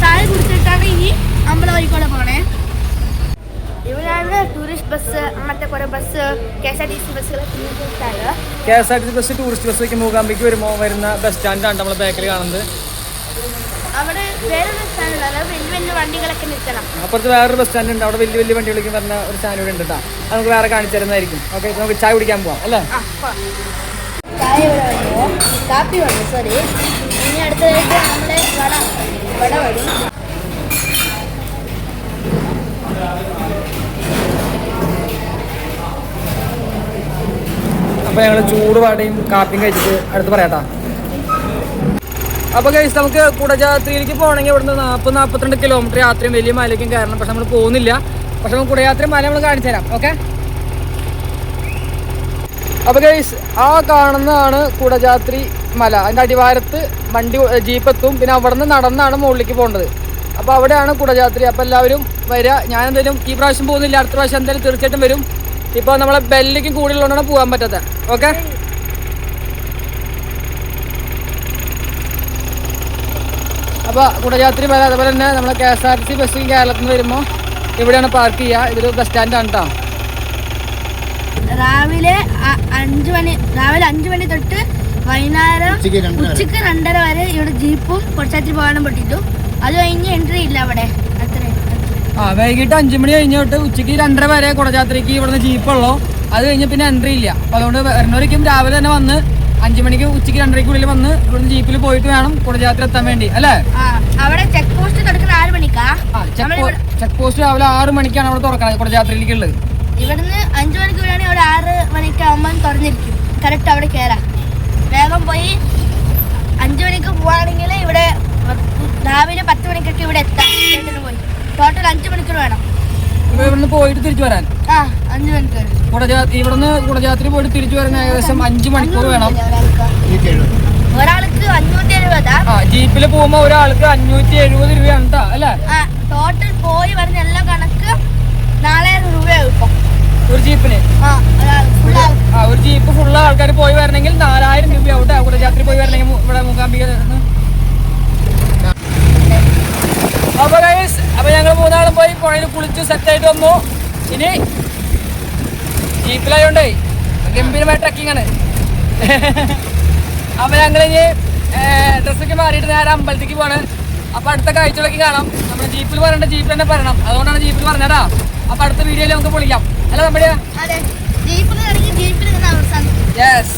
ചായ കുടിച്ചിട്ടാണ് ഇനി അമ്പലം വഴിക്കൂടെ പോണേ. ഇവിടെയാണ് ടൂറിസ്റ്റ് ബസ്, അങ്ങനത്തെ കുറെ ബസ്, KSRTC ബസ്സുകളൊക്കെ. KSRTC ബസ്, ടൂറിസ്റ്റ് ബസ് മൂകാംബിക്ക് വരുന്ന ബസ് സ്റ്റാൻഡാണ് നമ്മൾ ബാക്കിൽ കാണുന്നത്. അവിടെ വേറൊരു സ്റ്റാൻഡ്, അതായത് വലിയ വലിയ വണ്ടികളൊക്കെ നിൽക്കണം. അപ്പുറത്ത് വേറൊരു ബസ് സ്റ്റാൻഡ് ഉണ്ട്, അവിടെ വലിയ വലിയ വണ്ടികളൊക്കെ വരുന്ന ഒരു സ്റ്റാൻഡ് ഇവിടെ ഉണ്ട് കേട്ടോ. അത് നമുക്ക് വേറെ കാണിച്ചു തരുന്നതായിരിക്കും. ഓക്കെ, നമുക്ക് ചായ കുടിക്കാൻ പോവാം അല്ലേ? ചായ ഇവിടെ വന്നു, കാപ്പി വന്നു, സോറി. ഇനി അടുത്തതായിട്ട് നമ്മുടെ വട വരും. അപ്പോൾ ഞങ്ങൾ ചൂട് വടയും കാപ്പിയും കഴിച്ചിട്ട് അടുത്ത് പറയാട്ടാ. അപ്പോൾ ഗൈസ്, നമുക്ക് കുടജാത്രിയിലേക്ക് പോകണമെങ്കിൽ ഇവിടുന്ന് 40-42 കിലോമീറ്റർ യാത്രയും വലിയ മലയ്ക്കും കയറണം. പക്ഷെ നമ്മൾ പോകുന്നില്ല. പക്ഷെ നമുക്ക് കുടയാത്ര മല നമ്മൾ കാണിച്ചു തരാം. ഓക്കെ, അപ്പോൾ ഗൈസ്, ആ കാണുന്നതാണ് കുടജാത്രി മല. അതിൻ്റെ അടിവാരത്ത് ജീപ്പെത്തും. പിന്നെ അവിടെ നിന്ന് നടന്നാണ് മുകളിലേക്ക് പോകേണ്ടത്. അപ്പോൾ അവിടെയാണ് കുടജാത്രി. അപ്പോൾ എല്ലാവരും വരിക. ഞാൻ എന്തായാലും ഈ പ്രാവശ്യം പോകുന്നില്ല, അടുത്ത പ്രാവശ്യം എന്തായാലും തീർച്ചയായിട്ടും വരും. ഇപ്പോൾ നമ്മളെ ബെല്ലിക്കും കൂടുതലുള്ളതാണ് പോകാൻ പറ്റാത്തത്. ഓക്കെ, അപ്പോൾ കുടജാത്രി മല, അതുപോലെ തന്നെ നമ്മളെ KSRTC ബസ് കേരളത്തിൽ നിന്ന് വരുമ്പോൾ ഇവിടെയാണ് പാർക്ക് ചെയ്യുക. ഇതൊരു ബസ് സ്റ്റാൻഡാണ് കേട്ടോ. രാവിലെ 5 മണി തൊട്ട് വൈകുന്നേരം ഉച്ചക്ക് 2:30 വരെ ഇവിടെ ജീപ്പും കുടജാത്രി പോകാനും പറ്റിയിട്ടു. അത് കഴിഞ്ഞ് എൻട്രി ഇല്ല അവിടെ. വൈകിട്ട് 5 മണി കഴിഞ്ഞിട്ട് ഉച്ചയ്ക്ക് 2:30 വരെ കുടജാത്രിക്ക് ഇവിടുന്ന് ജീപ്പുള്ളൂ. അത് കഴിഞ്ഞ് പിന്നെ എൻട്രി ഇല്ല. അപ്പോൾ അതുകൊണ്ട് വരുന്നവരേക്കും രാവിലെ തന്നെ വന്ന് 5 മണിക്ക് ഉച്ചയ്ക്ക് 2:30-ക്കുള്ളിൽ വന്ന് ഇവിടുന്ന് ജീപ്പിൽ പോയിട്ട് വേണം കുടജാത്രി എത്താൻ വേണ്ടി അല്ലേ? അവിടെ ചെക്ക് പോസ്റ്റ് തുറക്കുന്നത് 6 മണിക്കാ. ചെക്ക് പോസ്റ്റ് രാവിലെ 6 മണിക്കാണ് അവിടെ തുറക്കുന്നത് കുടജാത്രിയിലേക്കുള്ളത്. ഇവിടുന്ന് 5 മണിക്ക് വരികയാണെങ്കിൽ അവിടെ 6 മണിക്കാകുമ്പോൾ തുറന്നിരിക്കും. കറക്റ്റ് അവിടെ കയറാം. വേഗം പോയി 5 മണിക്ക് പോവാണെങ്കിൽ ഇവിടെ രാവിലെ 10 മണിക്കൊക്കെ ഇവിടെ എത്താം. പോയി ടോട്ടൽ 5 മണിക്കൂർ വേണം ഇവിടുന്ന് പോയിട്ട് തിരിച്ചു വരാൻ. 5 മണിക്കൂർ. ഇവിടുന്ന് കുടജാത്രി പോയിട്ട് തിരിച്ചു വരാൻ ഏകദേശം 5 മണിക്കൂർ വേണം. ഒരാൾക്ക് 570. ജീപ്പിൽ പോകുമ്പോ ഒരാൾക്ക് 570 രൂപയാണ് കേട്ടോ അല്ലേ? ടോട്ടൽ പോയി വരുന്ന എല്ലാ കണക്ക് 4000 രൂപയാകും ഇപ്പൊ ഒരു ജീപ്പിന്. ഒരു ജീപ്പ് ഫുള്ള് ആൾക്കാർ പോയി വരണമെങ്കിൽ 4000 രൂപയാവും കേട്ടോ. കുടജാത്രി പോയി വരണമെങ്കിൽ ഇവിടെ മൂകാംബിക. അപ്പൊ ഞങ്ങൾ 3 ആളും പോയി പുഴയിൽ കുളിച്ചു സെറ്റായിട്ട് വന്നു. ഇനി ജീപ്പിലായോണ്ടേ ഗംഭീരമായ ട്രക്കിംഗ് ആണ്. അപ്പൊ ഞങ്ങളിനി ഡ്രസ്സൊക്കെ മാറിയിട്ട് നേരെ അമ്പലത്തേക്ക് പോവാണ്. അപ്പൊ അടുത്ത കാഴ്ചകളൊക്കെ കാണാം. നമ്മൾ ജീപ്പിൽ പറയണ്ട, ജീപ്പിൽ തന്നെ പറയണം. അതുകൊണ്ടാണ് ജീപ്പിൽ പറഞ്ഞതാ. അപ്പൊ അടുത്ത വീഡിയോയിൽ നമുക്ക് പൊളിക്കാം അല്ല നമ്മുടെ. യെസ്.